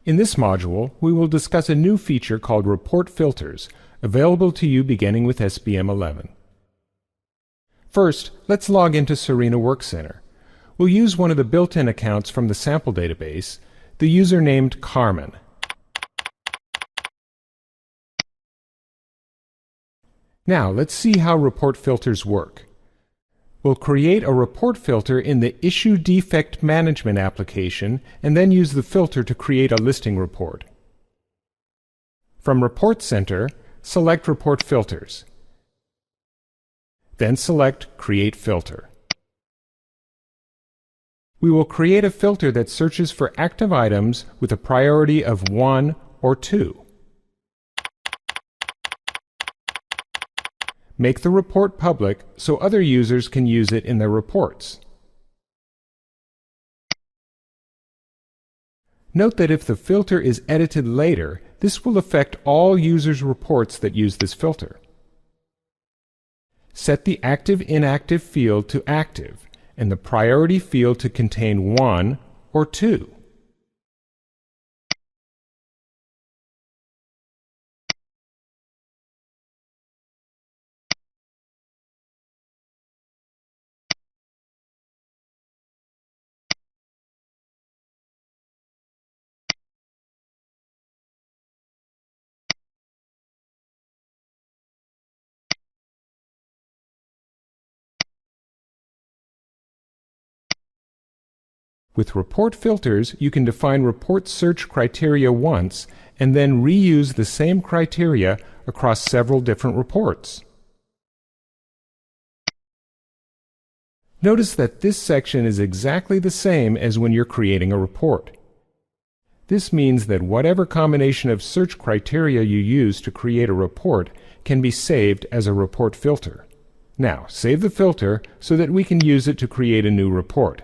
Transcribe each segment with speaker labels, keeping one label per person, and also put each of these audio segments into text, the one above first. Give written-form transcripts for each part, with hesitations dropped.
Speaker 1: In this module, we will discuss a new feature called Report Filters, available to you beginning with SBM 11. First, let's log into Serena Work Center. We'll use one of the built-in accounts from the sample database, the user named Carmen. Now, let's see how report filters work. We'll create a report filter in the Issue Defect Management application and then use the filter to create a listing report. From Report Center, select Report Filters. Then select Create Filter. We will create a filter that searches for active items with a priority of 1 or 2. Make the report public so other users can use it in their reports. Note that if the filter is edited later, this will affect all users' reports that use this filter. Set the active-inactive field to active and the priority field to contain 1 or 2. With report filters, you can define report search criteria once and then reuse the same criteria across several different reports. Notice that this section is exactly the same as when you're creating a report. This means that whatever combination of search criteria you use to create a report can be saved as a report filter. Now, save the filter so that we can use it to create a new report.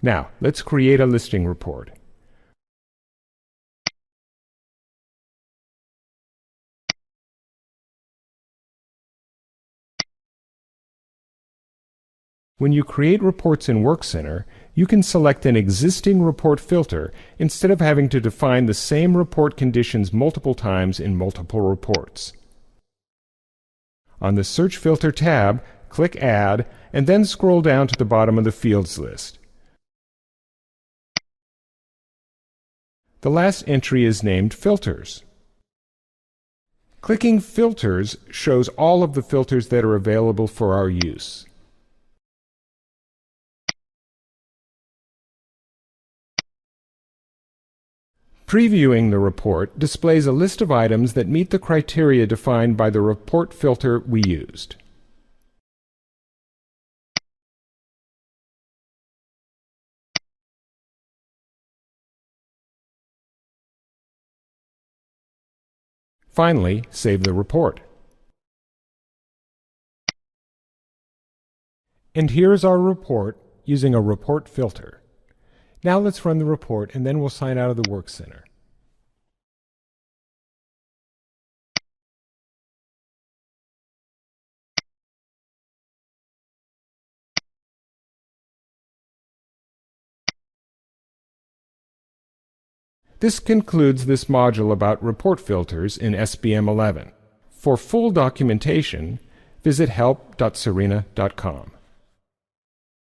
Speaker 1: Now, let's create a listing report. When you create reports in Work Center, you can select an existing report filter instead of having to define the same report conditions multiple times in multiple reports. On the Search Filter tab, click Add, and then scroll down to the bottom of the fields list. The last entry is named Filters. Clicking Filters shows all of the filters that are available for our use. Previewing the report displays a list of items that meet the criteria defined by the report filter we used. Finally, save the report. And here's our report using a report filter. Now let's run the report and then we'll sign out of the Work Center. This concludes this module about report filters in SBM 11. For full documentation, visit help.serena.com.